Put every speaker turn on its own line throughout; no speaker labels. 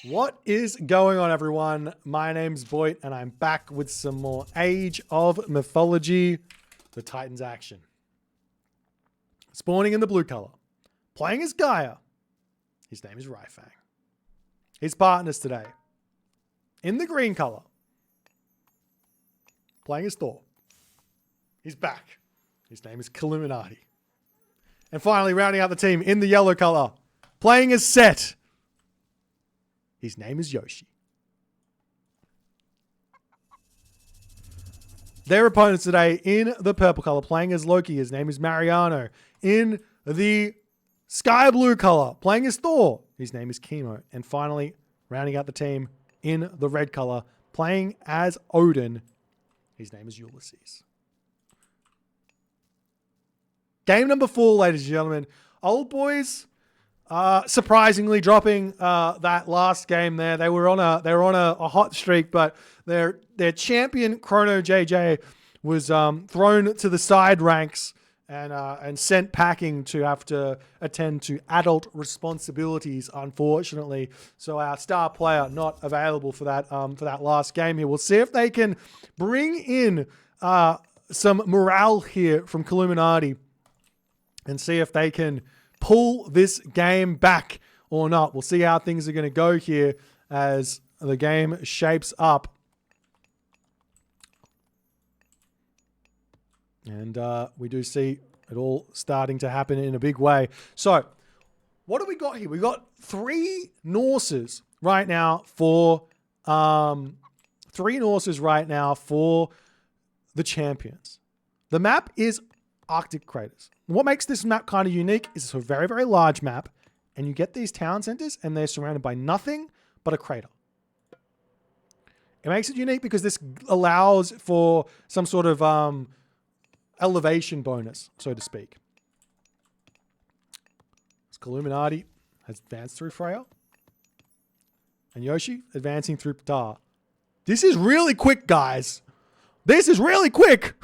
What is going on, everyone? My name's Boit, and I'm back with some more Age of Mythology, the Titans action. Spawning in the blue color, playing as Gaia. His name is Raifang. His partners today, in the green color, playing as Thor. He's back. His name is Illuminati. And finally, rounding out the team in the yellow color, playing as Set. His name is Yoshi. Their opponents today in the purple color, playing as Loki. His name is Mariano. In the sky blue color, playing as Thor. His name is Chemo. And finally, rounding out the team in the red color, playing as Odin. His name is Ulysses. Game number 4, ladies and gentlemen. Old boys, surprisingly dropping that last game there. They were on a hot streak, but their champion Chrono JJ was thrown to the side ranks and sent packing to have to attend to adult responsibilities, unfortunately. So our star player not available for that last game here. We'll see if they can bring in some morale here from Illuminati and see if they can pull this game back or not. We'll see how things are going to go here as the game shapes up. And we do see it all starting to happen in a big way. So what do we got here? We got 3 Norses right now for the champions. The map is Arctic craters. What makes this map kind of unique is it's a very, very large map, and you get these town centers and they're surrounded by nothing but a crater. It makes it unique because this allows for some sort of elevation bonus, so to speak. Illuminati has advanced through Freya, and Yoshi advancing through Ptah. This is really quick, guys. This is really quick.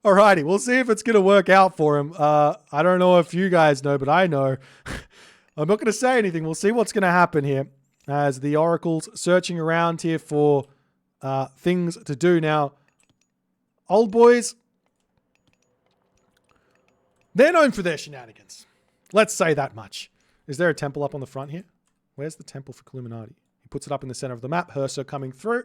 Alrighty, we'll see if it's going to work out for him. I don't know if you guys know, but I know. I'm not going to say anything. We'll see what's going to happen here as the Oracle's searching around here for things to do. Now, old boys, they're known for their shenanigans. Let's say that much. Is there a temple up on the front here? Where's the temple for Illuminati? He puts it up in the center of the map. Hersa coming through.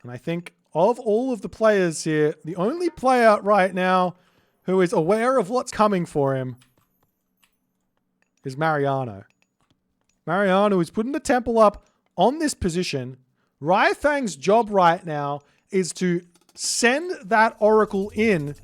And I think of all of the players here, the only player right now who is aware of what's coming for him is Mariano. Mariano is putting the temple up on this position. Raifang's job right now is to send that oracle in.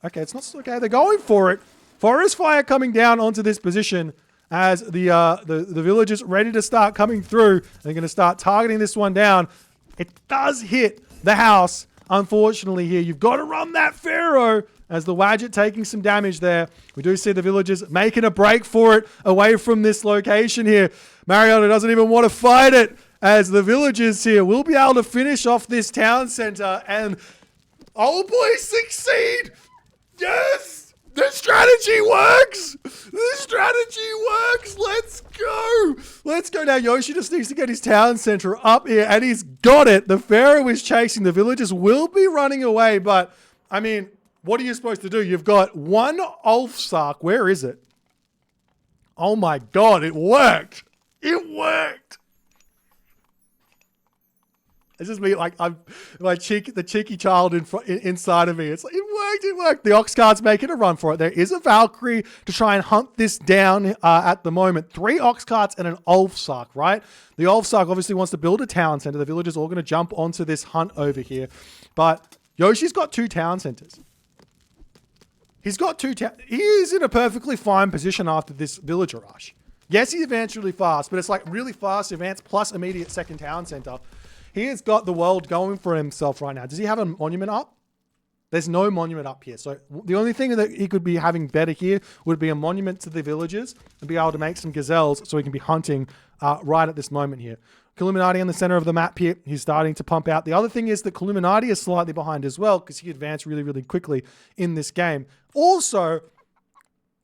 Okay, it's not okay. They're going for it. Forest fire coming down onto this position as the villagers ready to start coming through. They're going to start targeting this one down. It does hit the house, unfortunately, here. You've got to run that Pharaoh as the Wadget taking some damage there. We do see the villagers making a break for it away from this location here. Mariano doesn't even want to fight it as the villagers here will be able to finish off this town center and old boys succeed. Yes! The strategy works! The strategy works! Let's go! Let's go now. Yoshi just needs to get his town center up here, and he's got it. The Pharaoh is chasing. The villagers will be running away, but, I mean, what are you supposed to do? You've got one Ulfsark. Where is it? Oh my god, it worked! It worked! It's just me, like, I'm the cheeky child inside of me. It's like, it worked. The Oxguard's making a run for it. There is a Valkyrie to try and hunt this down at the moment. 3 Oxcarts and an Ulfsark, right? The Ulfsark obviously wants to build a town center. The villagers are all going to jump onto this hunt over here. But Yoshi's got 2 town centers. He's got 2 he is in a perfectly fine position after this villager rush. Yes, he advanced really fast, but it's like really fast advance plus immediate second town center. He has got the world going for himself right now. Does he have a monument up? There's no monument up here. So the only thing that he could be having better here would be a monument to the villagers and be able to make some gazelles so he can be hunting right at this moment here. Illuminati in the center of the map here. He's starting to pump out. The other thing is that Illuminati is slightly behind as well because he advanced really, really quickly in this game. Also,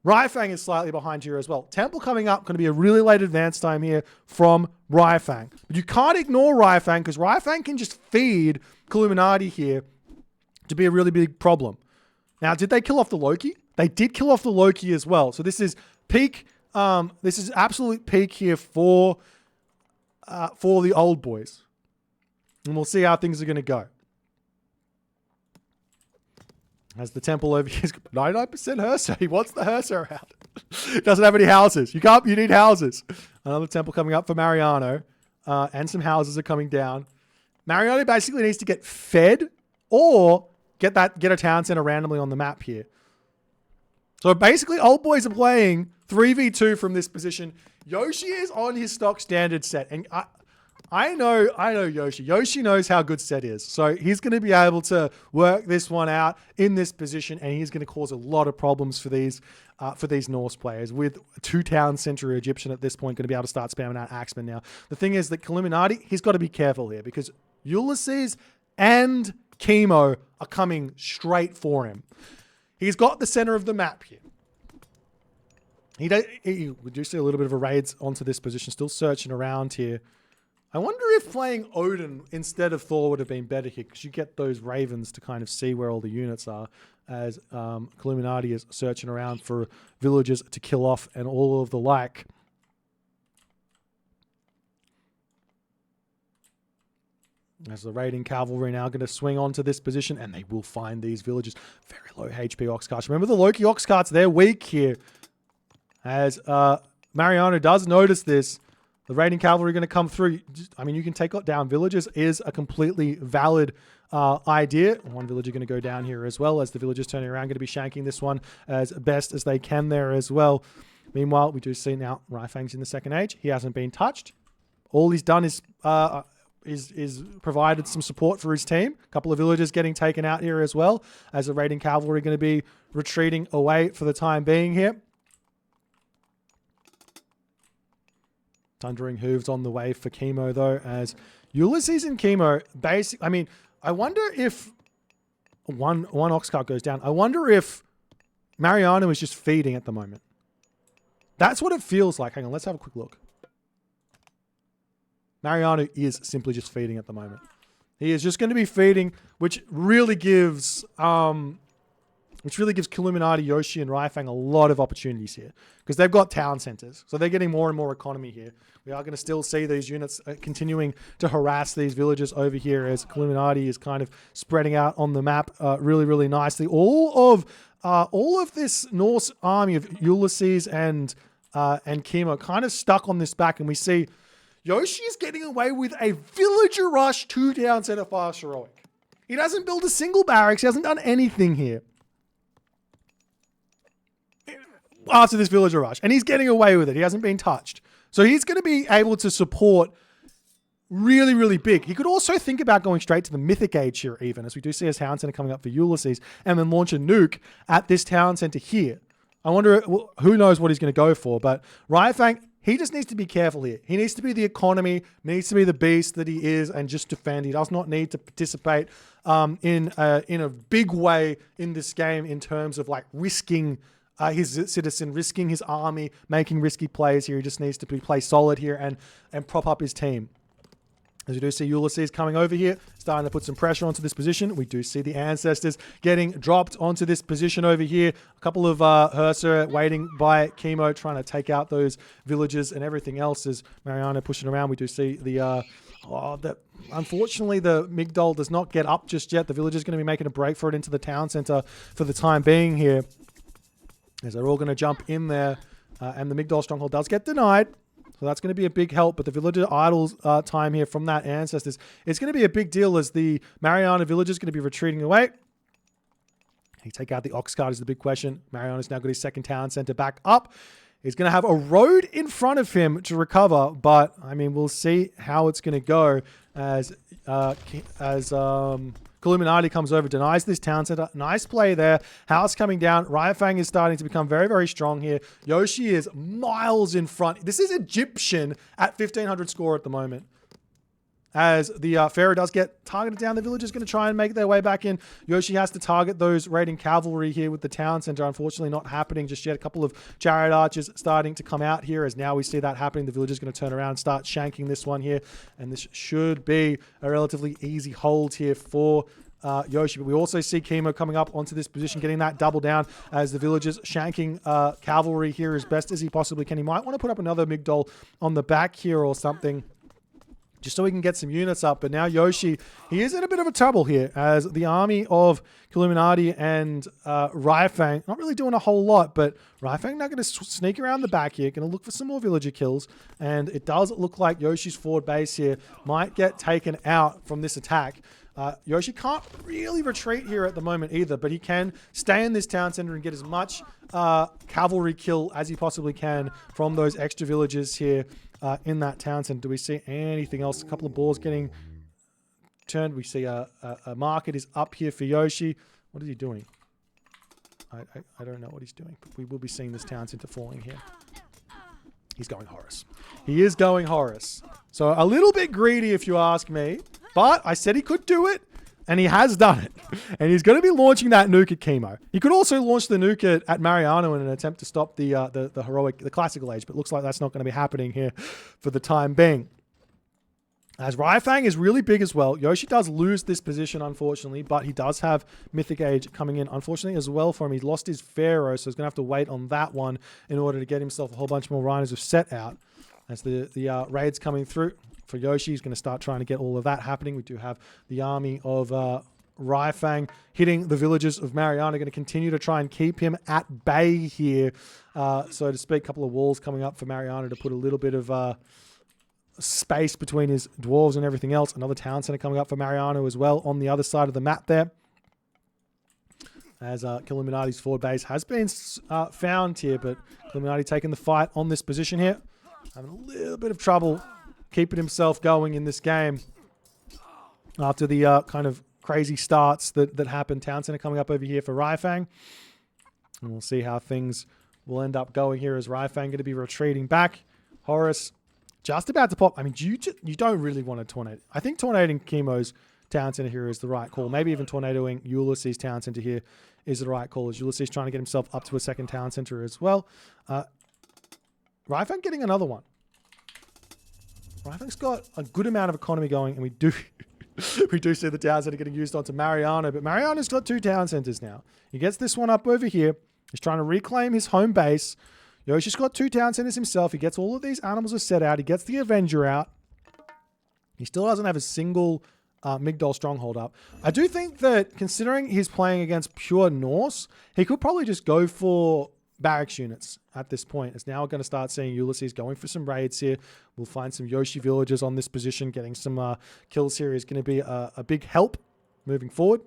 Raifang is slightly behind here as well. Temple coming up, going to be a really late advance time here from Raifang. But you can't ignore Raifang because Raifang can just feed Illuminati here to be a really big problem. Now, did they kill off the Loki? They did kill off the Loki as well. So this is peak. This is absolute peak here for the old boys. And we'll see how things are going to go. As the temple over here is 99% Hersa. He wants the Hersa out. Doesn't have any houses. You need houses. Another temple coming up for Mariano. And some houses are coming down. Mariano basically needs to get fed or get a town center randomly on the map here. So basically, old boys are playing 3v2 from this position. Yoshi is on his stock standard set. And I know Yoshi. Yoshi knows how good set is. So he's going to be able to work this one out in this position, and he's going to cause a lot of problems for these Norse players. With a 2-town center Egyptian at this point, going to be able to start spamming out Axeman now. The thing is that Illuminati, he's got to be careful here because Ulysses and Chemo are coming straight for him. He's got the center of the map here. We do see a little bit of a raids onto this position, still searching around here. I wonder if playing Odin instead of Thor would have been better here because you get those ravens to kind of see where all the units are as Illuminati is searching around for villagers to kill off and all of the like. As the raiding cavalry now going to swing onto this position and they will find these villagers. Very low HP ox carts. Remember the Loki ox carts, they're weak here. As Mariano does notice this. The raiding cavalry going to come through. I mean, you can take down villagers is a completely valid idea. One villager going to go down here as well as the villagers turning around, going to be shanking this one as best as they can there as well. Meanwhile, we do see now Raifang's in the second age. He hasn't been touched. All he's done is provided some support for his team. A couple of villagers getting taken out here as well as the raiding cavalry going to be retreating away for the time being here. Thundering hooves on the way for Chemo, though, as Ulysses and Chemo I mean, I wonder if one ox cart goes down. I wonder if Mariano is just feeding at the moment. That's what it feels like. Hang on, let's have a quick look. Mariano is simply just feeding at the moment. He is just going to be feeding, which really gives Illuminati, Yoshi, and Raifang a lot of opportunities here because they've got town centers. So they're getting more and more economy here. We are going to still see these units continuing to harass these villagers over here as Illuminati is kind of spreading out on the map really, really nicely. All of this Norse army of Ulysses and Chemo kind of stuck on this back, and we see Yoshi is getting away with a villager rush 2-town center fast heroic. He doesn't build a single barracks. He hasn't done anything here after this villager rush, and he's getting away with it. He hasn't been touched. So he's going to be able to support really, really big. He could also think about going straight to the mythic age here even, as we do see a town center coming up for Ulysses, and then launch a nuke at this town center here. I wonder, who knows what he's going to go for, but Raifang, he just needs to be careful here. He needs to be the economy, needs to be the beast that he is, and just defend. He does not need to participate in a big way in this game in terms of like risking his citizen, risking his army, making risky plays here. He just needs to play solid here and prop up his team. As we do see Ulysses coming over here, starting to put some pressure onto this position. We do see the ancestors getting dropped onto this position over here. A couple of Hersa waiting by Chemo, trying to take out those villagers and everything else as Mariano pushing around. We do see unfortunately, the Migdol does not get up just yet. The villager's going to be making a break for it into the town center for the time being here. As they're all going to jump in there. And the Migdol stronghold does get denied. So that's going to be a big help. But the villager idle time here from that ancestors, it's going to be a big deal as the Mariana village is going to be retreating away. He take out the ox cart is the big question. Mariana's now got his second town center back up. He's going to have a road in front of him to recover. But, I mean, we'll see how it's going to go as Illuminati comes over, denies this town center. Nice play there. House coming down. Raifang is starting to become very, very strong here. Yoshi is miles in front. This is Egyptian at 1500 score at the moment. as the Pharaoh does get targeted down. The villagers going to try and make their way back in. Yoshi has to target those raiding cavalry here with the town center. Unfortunately, not happening just yet. A couple of chariot archers starting to come out here as now we see that happening. The villagers going to turn around and start shanking this one here. And this should be a relatively easy hold here for Yoshi. But we also see Chemo coming up onto this position, getting that double down as the villagers shanking cavalry here as best as he possibly can. He might want to put up another Migdol on the back here or something, just so we can get some units up. But now Yoshi, he is in a bit of a trouble here as the army of Illuminati and Raifang, not really doing a whole lot, but Raifang now going to sneak around the back here, going to look for some more villager kills. And it does look like Yoshi's forward base here might get taken out from this attack. Yoshi can't really retreat here at the moment either, but he can stay in this town center and get as much cavalry kill as he possibly can from those extra villagers here in that town center. Do we see anything else? A couple of balls getting turned. We see a market is up here for Yoshi. What is he doing? I don't know what he's doing, but we will be seeing this town center falling here. He's going Horus. He is going Horus. So a little bit greedy if you ask me, but I said he could do it. And he has done it. And he's going to be launching that nuke at Chemo. He could also launch the nuke at Mariano in an attempt to stop the classical age, but looks like that's not going to be happening here for the time being. As Raifang is really big as well. Yoshi does lose this position, unfortunately, but he does have Mythic Age coming in, unfortunately, as well for him. He lost his Pharaoh, so he's going to have to wait on that one in order to get himself a whole bunch more Rhinos of set out. As the raids coming through. For Yoshi, he's going to start trying to get all of that happening. We do have the army of Raifang hitting the villages of Mariana. Going to continue to try and keep him at bay here, so to speak. A couple of walls coming up for Mariana to put a little bit of space between his dwarves and everything else. Another town center coming up for Mariano as well on the other side of the map there. As Illuminati's forward base has been found here, but Illuminati taking the fight on this position here. Having a little bit of trouble keeping himself going in this game after the kind of crazy starts that happened. Town center coming up over here for Raifang. And we'll see how things will end up going here as Raifang going to be retreating back. Horus just about to pop. I mean, you don't really want to tornado. I think tornadoing Chemo's town center here is the right call. Maybe even tornadoing Ulysses' town center here is the right call, as Ulysses trying to get himself up to a second town center as well. Raifang getting another one. Raifang's got a good amount of economy going, and we do see the town center getting used onto Mariano, but Mariano's got two town centers now. He gets this one up over here. He's trying to reclaim his home base. Yoshi's got two town centers himself. He gets all of these animals are set out. He gets the Avenger out. He still doesn't have a single Migdol stronghold up. I do think that considering he's playing against pure Norse, he could probably just go for barracks units at this point. It's now going to start seeing Ulysses going for some raids here. We'll find some Yoshi villagers on this position. Getting some kills here is going to be a big help moving forward.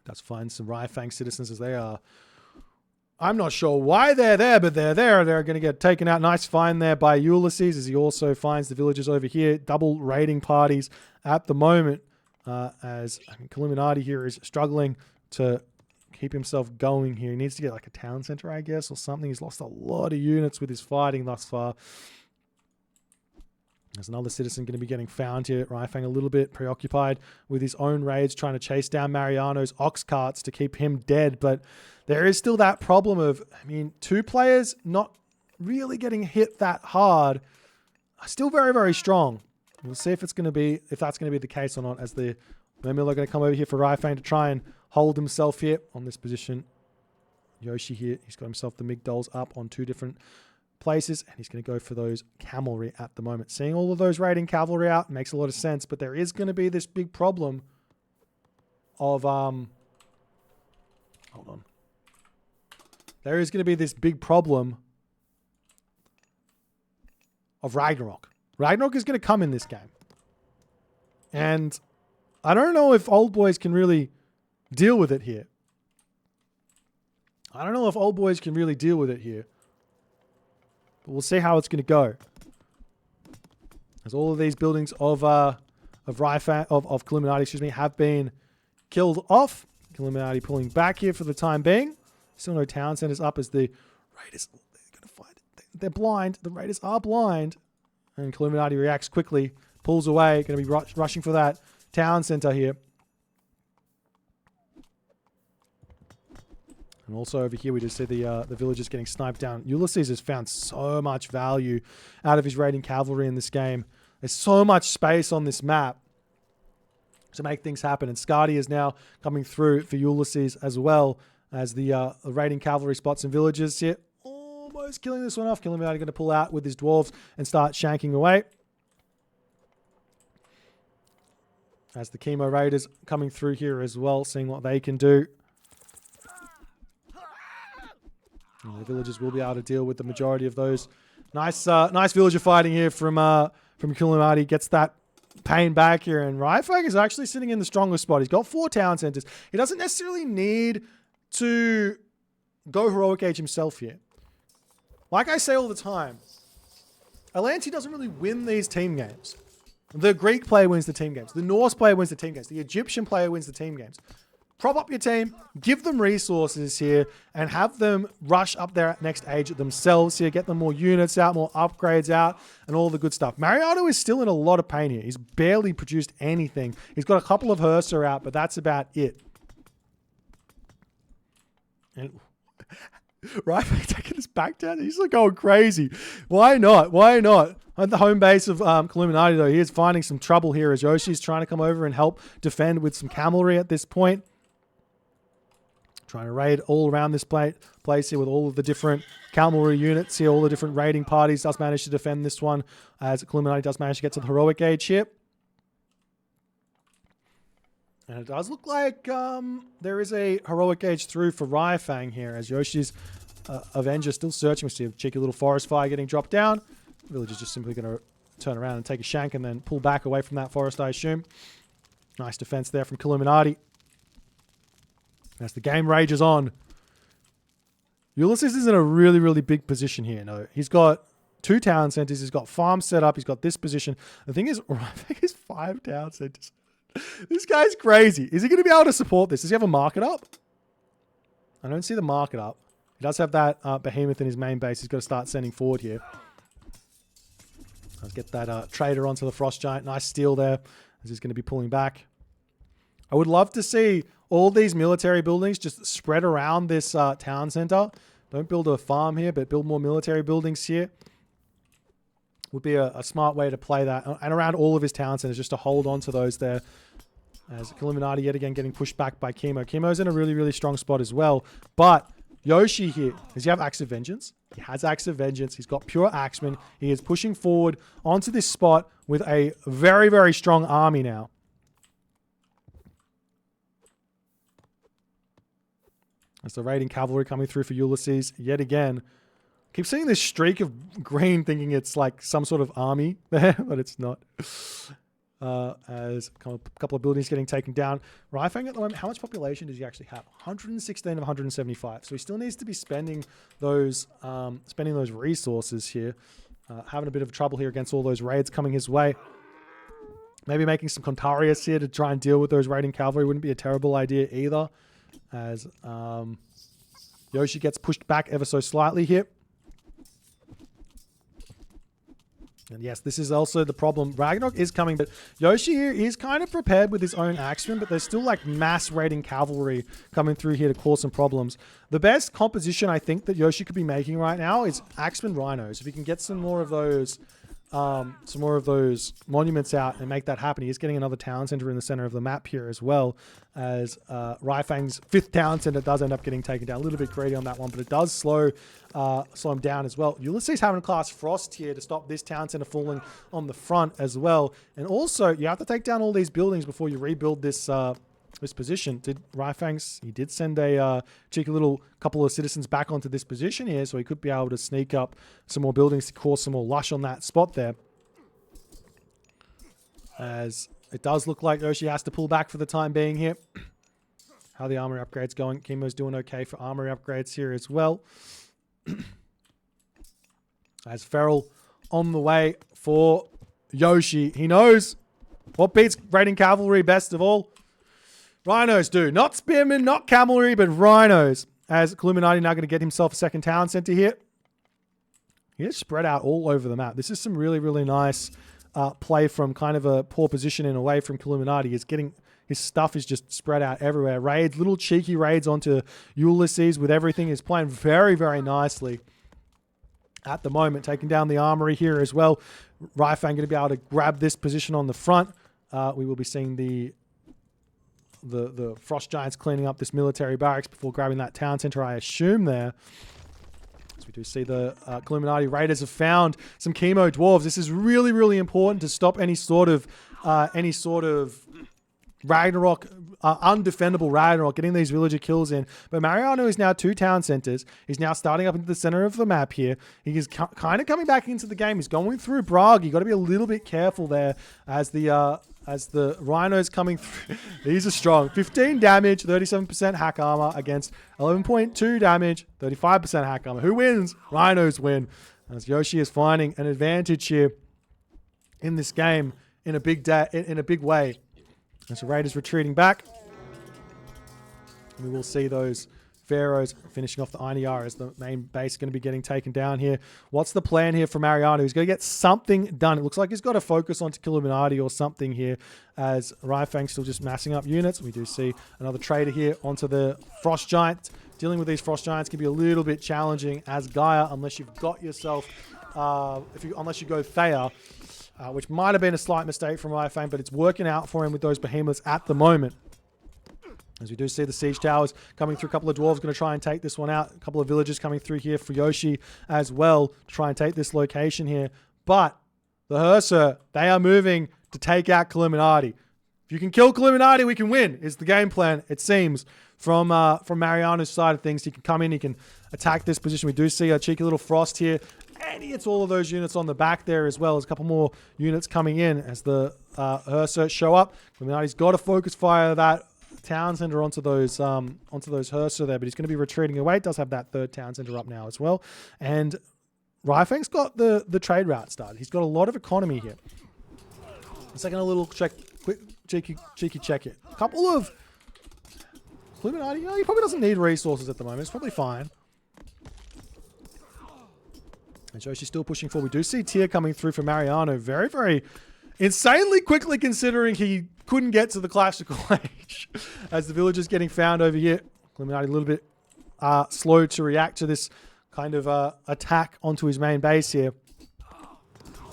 Does find some Raifang citizens as they are. I'm not sure why they're there, but they're there. They're going to get taken out. Nice find there by Ulysses as he also finds the villagers over here. Double raiding parties at the moment as Illuminati here is struggling to keep himself going here. He needs to get like a town center, I guess, or something. He's lost a lot of units with his fighting thus far. There's another citizen going to be getting found here. Raifang a little bit preoccupied with his own raids, trying to chase down Mariano's ox carts to keep him dead. But there is still that problem of, I mean, two players not really getting hit that hard are still very, very strong. We'll see if that's going to be the case or not, as the Mermiller are going to come over here for Raifang to try and hold himself here on this position. Yoshi here, he's got himself the Migdols up on two different places, and he's going to go for those cavalry at the moment. Seeing all of those raiding cavalry out makes a lot of sense, but there is going to be this big problem of hold on. There is going to be this big problem of Ragnarok. Ragnarok is going to come in this game. And I don't know if old boys can really deal with it here. But we'll see how it's going to go. As all of these buildings of Illuminati, have been killed off. Illuminati pulling back here for the time being. Still no town centers up as the raiders. They're blind. The raiders are blind. And Illuminati reacts quickly pulls away. Going to be rushing for that town center here. And also over here, we just see the villagers getting sniped down. Ulysses has found so much value out of his raiding cavalry in this game. There's so much space on this map to make things happen. And Skadi is now coming through for Ulysses as well as the raiding cavalry spots and villages here. Almost killing this one off. Killuminati going to pull out with his dwarves and start shanking away. As the Chemo Raiders coming through here as well, seeing what they can do. And the villagers will be able to deal with the majority of those. Nice villager fighting here from Killuminati. Gets that pain back here. And Raifang is actually sitting in the strongest spot. He's got 4 town centers. He doesn't necessarily need to go Heroic Age himself here. Like I say all the time, Atlanti doesn't really win these team games. The Greek player wins the team games. The Norse player wins the team games. The Egyptian player wins the team games. Prop up your team, give them resources here, and have them rush up their next age themselves here, get them more units out, more upgrades out, and all the good stuff. Mariano is still in a lot of pain here. He's barely produced anything. He's got a couple of Hursa out, but that's about it. And right, taking us back down. He's like going crazy. Why not? Why not? At the home base of Killuminati, though, he is finding some trouble here as Yoshi's trying to come over and help defend with some cavalry at this point. Trying to raid all around this place here with all of the different cavalry units here, all the different raiding parties. Does manage to defend this one as Killuminati does manage to get to the Heroic Age here. And it does look like there is a Heroic Age through for Raifang here as Yoshi's Avenger still searching. We see a cheeky little forest fire getting dropped down. The villager's just simply going to turn around and take a shank and then pull back away from that forest, I assume. Nice defense there from Killuminati. As the game rages on. Ulysses is in a really, really big position here. No, he's got 2 town centers. He's got farms set up. He's got this position. The thing is, I think he's 5 town centers. This guy's crazy. Is he going to be able to support this? Does he have a market up? I don't see the market up. He does have that behemoth in his main base. He's got to start sending forward here. Let's get that trader onto the Frost Giant. Nice steal there as he's going to be pulling back. I would love to see all these military buildings just spread around this town center. Don't build a farm here, but build more military buildings here. Would be a smart way to play that. And around all of his town centers, just to hold on to those there. As Killuminati yet again getting pushed back by Chemo. Chemo's in a really, really strong spot as well. But Yoshi here, does he have Axe of Vengeance? He has Axe of Vengeance. He's got Pure Axeman. He is pushing forward onto this spot with a very, very strong army now. As the raiding cavalry coming through for Ulysses yet again. Keep seeing this streak of green thinking it's like some sort of army there, but it's not. As a couple of buildings getting taken down. Raifang at the moment, how much population does he actually have? 116 of 175. So he still needs to be spending those resources here. Having a bit of trouble here against all those raids coming his way. Maybe making some Contarius here to try and deal with those raiding cavalry wouldn't be a terrible idea either. As Yoshi gets pushed back ever so slightly here. And yes, this is also the problem. Ragnarok is coming, but Yoshi here is kind of prepared with his own axemen, but there's still like mass raiding cavalry coming through here to cause some problems. The best composition I think that Yoshi could be making right now is axemen rhinos. If he can get some more of those monuments out and make that happen. He is getting another town center in the center of the map here as well, as Raifang's 5th town center does end up getting taken down. A little bit greedy on that one, but it does slow him down as well. Ulysses having to class Frost here to stop this town center falling on the front as well. And also, you have to take down all these buildings before you rebuild this position. He did send a cheeky little couple of citizens back onto this position here, so he could be able to sneak up some more buildings to cause some more lush on that spot there. As it does look like Yoshi has to pull back for the time being here. How the armory upgrades going? Chemo's doing okay for armory upgrades here as well. As Feral on the way for Yoshi. He knows what beats raiding cavalry best of all. Rhinos do. Not spearmen, not cavalry, but rhinos. As Killuminati now going to get himself a 2nd town center here. He is spread out all over the map. This is some really, really nice play from kind of a poor position and away from Illuminati. His stuff is just spread out everywhere. Raids, little cheeky raids onto Ulysses with everything. He's playing very, very nicely at the moment, taking down the armory here as well. Raifang going to be able to grab this position on the front. We will be seeing the Frost Giants cleaning up this military barracks before grabbing that town center, I assume, there. As we do see the Illuminati Raiders have found some chemo dwarves. This is really, really important to stop any sort of Ragnarok, undefendable Ragnarok, getting these villager kills in. But Mariano is now 2 town centers. He's now starting up into the center of the map here. He is kind of coming back into the game. He's going through Prague. You got to be a little bit careful there as the rhinos coming through. These are strong. 15 damage, 37% hack armor against 11.2 damage, 35% hack armor. Who wins? Rhinos win. As Yoshi is finding an advantage here in this game in a big way. As the Raiders retreating back, we will see those Pharaohs finishing off the INR as the main base going to be getting taken down here. What's the plan here for Mariano? He's going to get something done. It looks like he's got to focus on Illuminati or something here, as Raifang's still just massing up units. We do see another trader here onto the Frost Giant. Dealing with these Frost Giants can be a little bit challenging as Gaia, unless you've got yourself, unless you go Thea. Which might have been a slight mistake from Raifang, but it's working out for him with those behemoths at the moment. As we do see the siege towers coming through, a couple of dwarves going to try and take this one out. A couple of villagers coming through here for Yoshi as well to try and take this location here. But the Hersa, they are moving to take out Illuminati. If you can kill Illuminati, we can win, is the game plan, it seems, from Mariano's side of things. He can come in, he can attack this position. We do see a cheeky little Frost here. And he hits all of those units on the back there as well. There's a couple more units coming in as the Hersa show up. Illuminati's got to focus fire that town center onto those Hersa there, but he's going to be retreating away. It does have that 3rd town center up now as well. And Raifang's got the trade route started. He's got a lot of economy here. Let's take a little check, quick cheeky check it. A couple of Illuminati. He probably doesn't need resources at the moment. It's probably fine. And Yoshi's still pushing forward. We do see Tier coming through for Mariano very, very insanely quickly, considering he couldn't get to the classical age. As the villagers getting found over here. Illuminati a little bit slow to react to this kind of attack onto his main base here.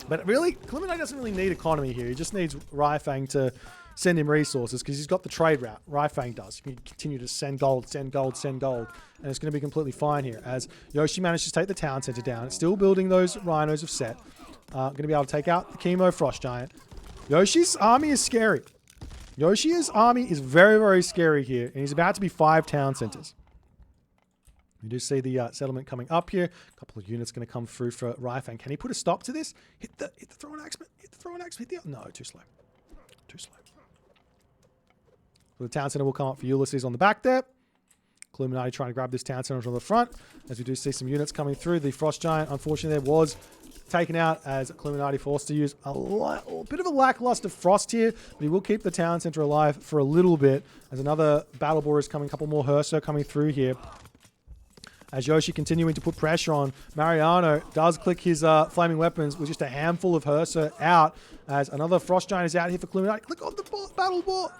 But really, Illuminati doesn't really need economy here. He just needs Raifang to send him resources because he's got the trade route. Raifang does. He can continue to send gold, send gold, send gold. And it's going to be completely fine here as Yoshi manages to take the town center down. It's still building those rhinos of set. Going to be able to take out the Chemo Frost Giant. Yoshi's army is scary. Yoshi's army is very, very scary here. And he's about to be 5 town centers. We do see the settlement coming up here. A couple of units going to come through for Raifang. Can he put a stop to this? Hit the throwing axeman. Hit the throwing axeman. No, too slow. Too slow. So the town center will come up for Ulysses on the back there. Illuminati trying to grab this town center on the front. As we do see some units coming through. The Frost Giant, unfortunately, there was taken out as Illuminati forced to use a bit of a lackluster Frost here. But he will keep the town center alive for a little bit. As another Battle Boar is coming. A couple more Hersa coming through here. As Yoshi continuing to put pressure on, Mariano does click his flaming weapons with just a handful of Hersa out. As another Frost Giant is out here for Illuminati. Click on the Battle Boar.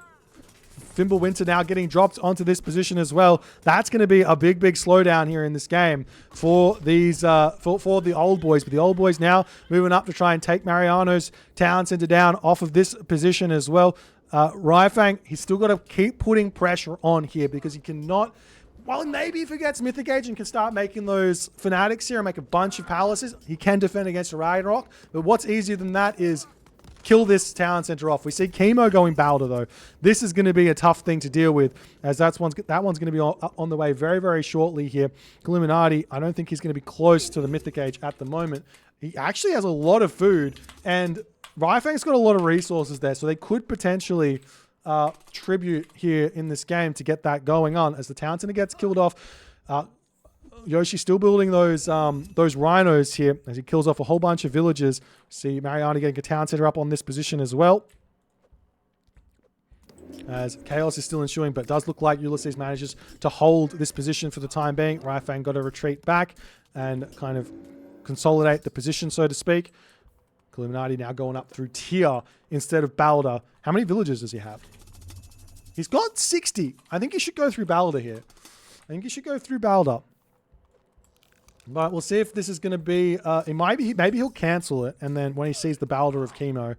Fimbulwinter now getting dropped onto this position as well. That's going to be a big, big slowdown here in this game for these for the old boys. But the old boys now moving up to try and take Mariano's town center down off of this position as well. Raifang, he's still got to keep putting pressure on here because he cannot... Well, maybe if he gets Mythic Age and can start making those Fanatics here and make a bunch of palaces, he can defend against a Ragnarok. But what's easier than that is kill this town center off. We see Chemo going Balder, though. This is going to be a tough thing to deal with, as that one's going to be on the way very, very shortly here. Illuminati, I don't think he's going to be close to the Mythic Age at the moment. He actually has a lot of food, and Raifang's got a lot of resources there, so they could potentially tribute here in this game to get that going on. As the town center gets killed off, Yoshi's still building those rhinos here as he kills off a whole bunch of villagers. See Mariano getting a town center up on this position as well. As chaos is still ensuing, but it does look like Ulysses manages to hold this position for the time being. Raifang got to retreat back and kind of consolidate the position, so to speak. Illuminati now going up through Tyr instead of Balder. How many villages does he have? He's got 60. I think he should go through Balder here. I think he should go through Balder. But we'll see if this is going to be... maybe he'll cancel it, and then when he sees the Balder of Chemo...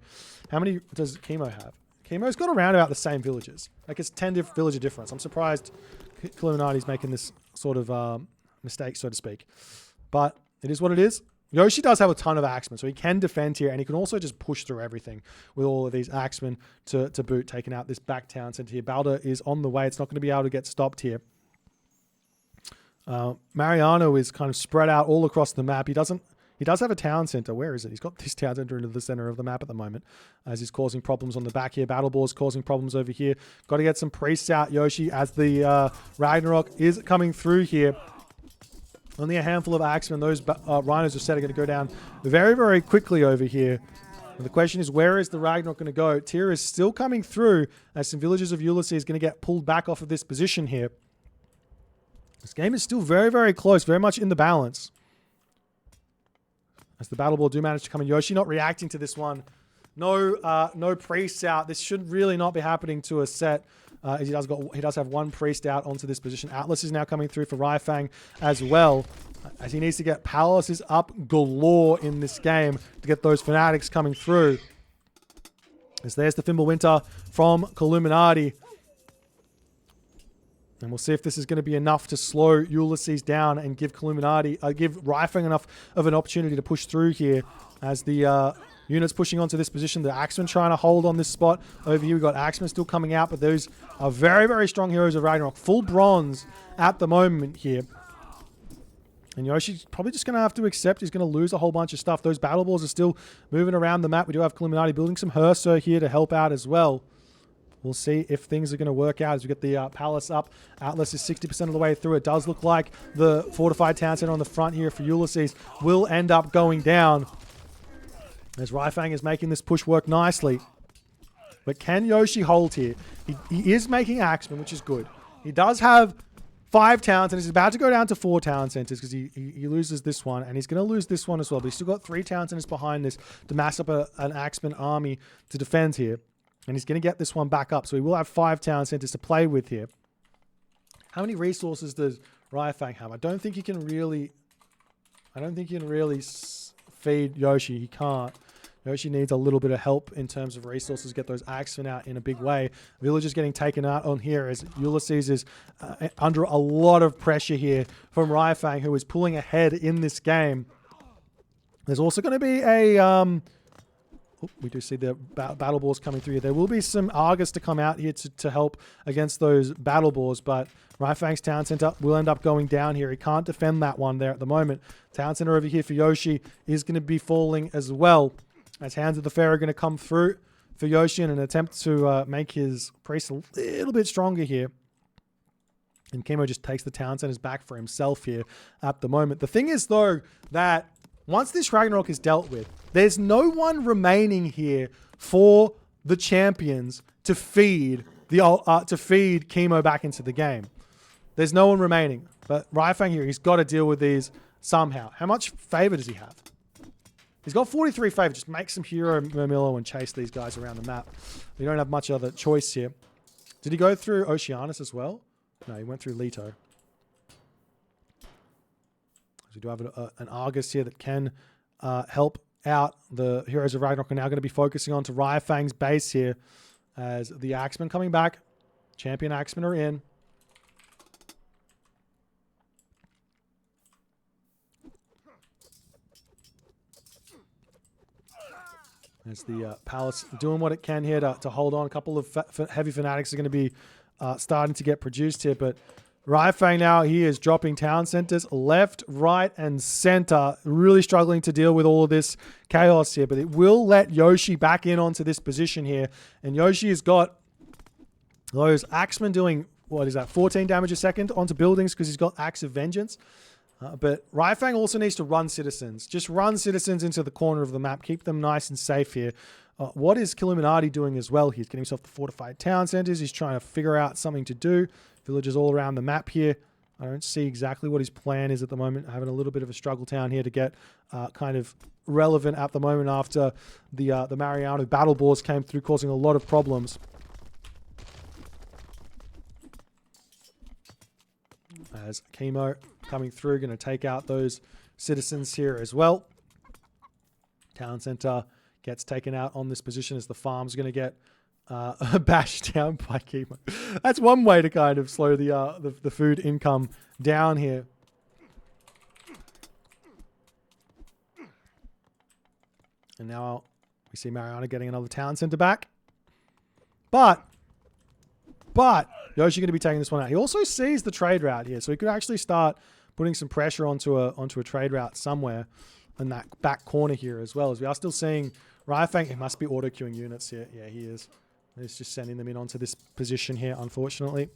How many does Chemo have? Chemo's got around about the same villages. Like, it's 10 villager difference. I'm surprised Illuminati's making this sort of mistake, so to speak. But it is what it is. Yoshi does have a ton of axemen, so he can defend here, and he can also just push through everything with all of these axemen to boot, taking out this back town center here. Balder is on the way. It's not going to be able to get stopped here. Mariano is kind of spread out all across the map. He does have a town center. Where is it? He's got this town center into the center of the map at the moment, as he's causing problems on the back here. Battle Ball's causing problems over here. Got to get some priests out, Yoshi, as the Ragnarok is coming through here. Only a handful of axemen. Those rhinos are said are going to go down very, very quickly over here. And the question is, where is the Ragnarok going to go? Tyr is still coming through as some villages of Ulysses going to get pulled back off of this position here. This game is still very, very close, very much in the balance. As the Battle Ball do manage to come in. Yoshi not reacting to this one. No priests out. This should really not be happening to a set. He does have one priest out onto this position. Atlas is now coming through for Raifang as well, as he needs to get palaces up galore in this game to get those fanatics coming through. As there's the Fimbulwinter from Illuminati. And we'll see if this is going to be enough to slow Ulysses down and give Raifang enough of an opportunity to push through here, as the units pushing onto this position. The Axemen trying to hold on this spot. Over here, we've got Axemen still coming out, but those are very, very strong heroes of Ragnarok. Full bronze at the moment here. And Yoshi's probably just going to have to accept he's going to lose a whole bunch of stuff. Those Battle Balls are still moving around the map. We do have Illuminati building some Herso here to help out as well. We'll see if things are going to work out as we get the palace up. Atlas is 60% of the way through. It does look like the fortified town center on the front here for Ulysses will end up going down, as Raifang is making this push work nicely. But can Yoshi hold here? He is making axemen, which is good. He does have 5 town centers. He's about to go down to 4 town centers because he loses this one, and he's going to lose this one as well. But he's still got 3 town centers behind this to mass up an axemen army to defend here. And he's going to get this one back up. So he will have 5 town centers to play with here. How many resources does Raifang have? I don't think he can really feed Yoshi. He can't. Yoshi needs a little bit of help in terms of resources, get those axemen out in a big way. Villagers getting taken out on here as Ulysses is under a lot of pressure here from Raifang, who is pulling ahead in this game. There's also going to be a... we do see the Battle Balls coming through here. There will be some Argus to come out here to help against those Battle Balls, but Raifang's Town Center will end up going down here. He can't defend that one there at the moment. Town Center over here for Yoshi is going to be falling as well, as Hands of the Fair are going to come through for Yoshi in an attempt to make his priest a little bit stronger here. And Chemo just takes the Town Centers back for himself here at the moment. The thing is, though, that once this Ragnarok is dealt with, there's no one remaining here for the champions to feed Chemo back into the game. There's no one remaining. But Raifang here, he's got to deal with these somehow. How much favor does he have? He's got 43 favor. Just make some hero Murmillo and chase these guys around the map. We don't have much other choice here. Did he go through Oceanus as well? No, he went through Leto. We do have an Argus here that can help out. The heroes of Ragnarok are now going to be focusing on to Raifang's base here, as the Axemen coming back. Champion Axemen are in. As the Palace doing what it can here to hold on. A couple of heavy fanatics are going to be starting to get produced here, but Raifang now, he is dropping town centers left, right, and center. Really struggling to deal with all of this chaos here, but it will let Yoshi back in onto this position here. And Yoshi has got those Axemen doing, what is that, 14 damage a second onto buildings because he's got Axe of Vengeance. But Raifang also needs to run citizens. Just run citizens into the corner of the map. Keep them nice and safe here. What is Illuminati doing as well? He's getting himself the fortified town centers. He's trying to figure out something to do. Villages all around the map here. I don't see exactly what his plan is at the moment. Having a little bit of a struggle town here to get kind of relevant at the moment after the Mariano battle boars came through, causing a lot of problems. As Chemo coming through, going to take out those citizens here as well. Town center gets taken out on this position as the farm's going to get bashed down by Chemo. That's one way to kind of slow the food income down here. And now we see Mariano getting another town center back. But Yoshi going to be taking this one out. He also sees the trade route here, so he could actually start putting some pressure onto a trade route somewhere in that back corner here as well. As we are still seeing Raifang. He must be auto queuing units here. Yeah, he is. He's just sending them in onto this position here, unfortunately.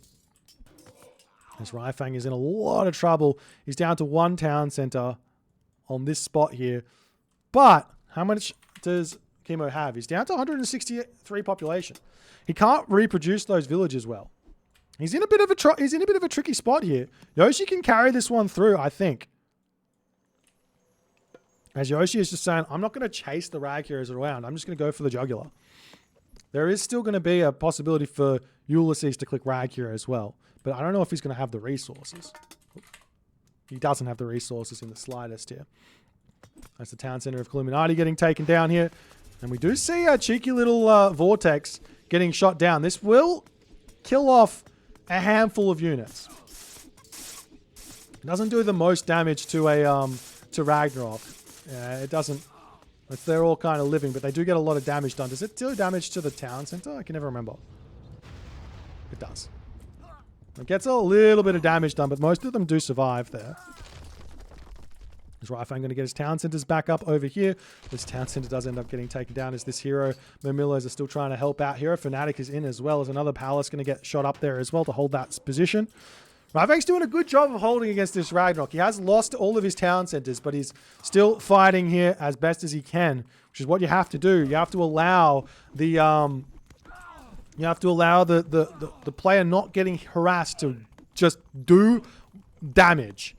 As Raifang is in a lot of trouble. He's down to one town center on this spot here. But how much does Chemo have? He's down to 163 population. He can't reproduce those villages well. He's in a bit of a tricky spot here. Yoshi can carry this one through, I think. As Yoshi is just saying, I'm not going to chase the Rag Heroes around. I'm just going to go for the jugular. There is still going to be a possibility for Ulysses to click Rag Hero as well. But I don't know if he's going to have the resources. He doesn't have the resources in the slightest here. That's the town center of Illuminati getting taken down here. And we do see a cheeky little Vortex getting shot down. This will kill off a handful of units. It doesn't do the most damage to Ragnarok. It doesn't. They're all kind of living, but they do get a lot of damage done. Does it do damage to the town center? I can never remember. It does. It gets a little bit of damage done, but most of them do survive there. Is Raifang going to get his town centers back up over here? This town center does end up getting taken down as this hero. Momillos are still trying to help out. Hero Fanatic is in as well as another palace going to get shot up there as well to hold that position. Raifang's doing a good job of holding against this Ragnarok. He has lost all of his town centers, but he's still fighting here as best as he can, which is what you have to do. You have to allow the the player not getting harassed to just do damage.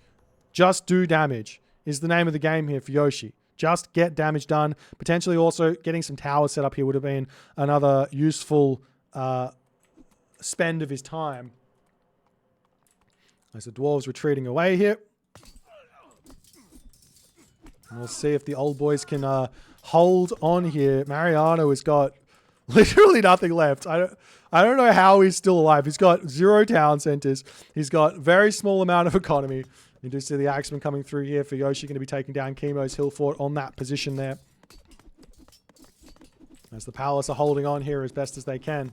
Just do damage is the name of the game here for Yoshi. Just get damage done. Potentially also getting some towers set up here would have been another useful spend of his time. As the dwarves retreating away here. And we'll see if the old boys can hold on here. Mariano has got literally nothing left. I don't know how he's still alive. He's got 0 town centers. He's got very small amount of economy. You do see the Axeman coming through here for Yoshi, going to be taking down Chemo's Hill Fort on that position there. As the Palace are holding on here as best as they can.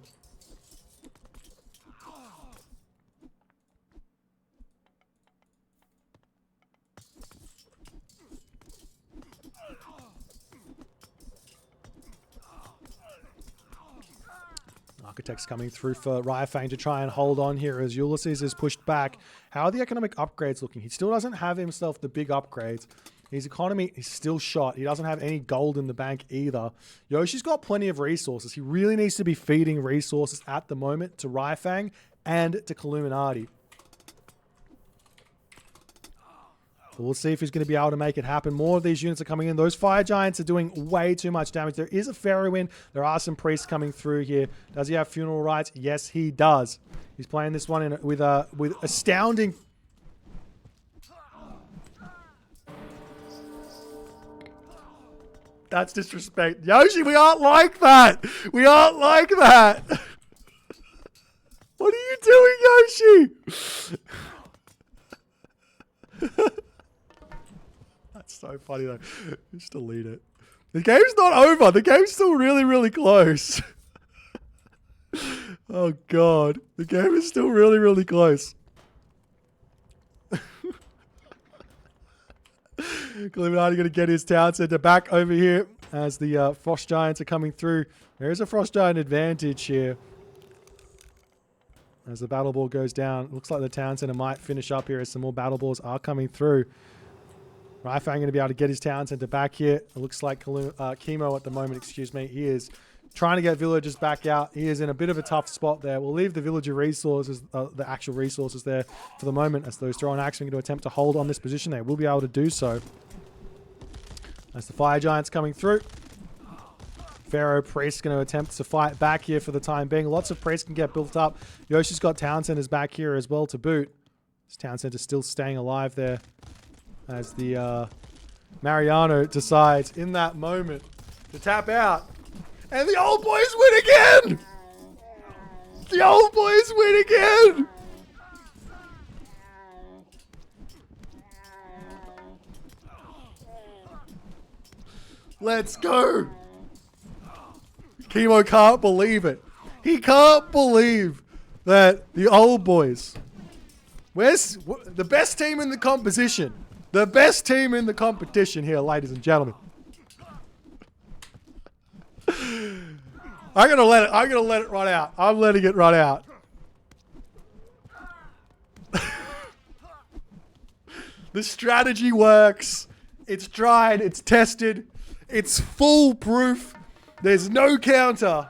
Architects coming through for Raifang to try and hold on here as Ulysses is pushed back. How are the economic upgrades looking? He still doesn't have himself the big upgrades. His economy is still shot. He doesn't have any gold in the bank either. Yoshi's got plenty of resources. He really needs to be feeding resources at the moment to Raifang and to Illuminati. So we'll see if he's going to be able to make it happen. More of these units are coming in. Those fire giants are doing way too much damage. There is a fairy wind. There are some priests coming through here. Does he have funeral rites? Yes, he does. He's playing this one with astounding. That's disrespect. Yoshi, we aren't like that. We aren't like that. What are you doing, Yoshi? That's so funny though. Just delete it. The game's not over. The game's still really, really close. Oh god. The game is still really, really close. Illuminati going to get his town center back over here as the Frost Giants are coming through. There is a Frost Giant advantage here. As the Battle Ball goes down, looks like the town center might finish up here as some more Battle Balls are coming through. Raifang going to be able to get his town center back here. It looks like Chemo at the moment, excuse me, he is trying to get villagers back out. He is in a bit of a tough spot there. We'll leave the villager resources, the actual resources there for the moment, as those throwing axe are going to attempt to hold on this position. They will be able to do so. As the fire giants coming through. Pharaoh Priest going to attempt to fight back here for the time being. Lots of priests can get built up. Yoshi's got town centers back here as well to boot. This town center still staying alive there as the Mariano decides in that moment to tap out. And the old boys win again! The old boys win again! Let's go! Chemo can't believe it. He can't believe that the old boys, where's the best team in the competition? The best team in the competition here, ladies and gentlemen. I'm gonna let it run out. I'm letting it run out. The strategy works. It's tried, it's tested, it's foolproof. There's no counter.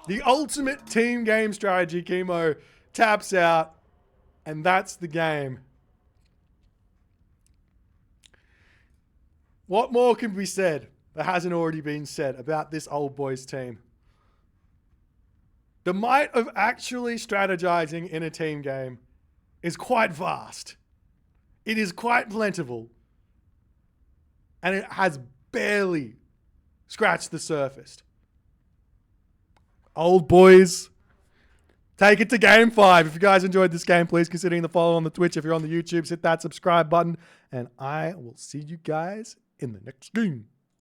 The ultimate team game strategy, Chemo taps out, and that's the game. What more can be said that hasn't already been said about this old boys team? The might of actually strategizing in a team game is quite vast. It is quite plentiful. And it has barely scratched the surface. Old boys, take it to game 5. If you guys enjoyed this game, please consider hitting the follow on the Twitch. If you're on the YouTube, hit that subscribe button. And I will see you guys in the next game.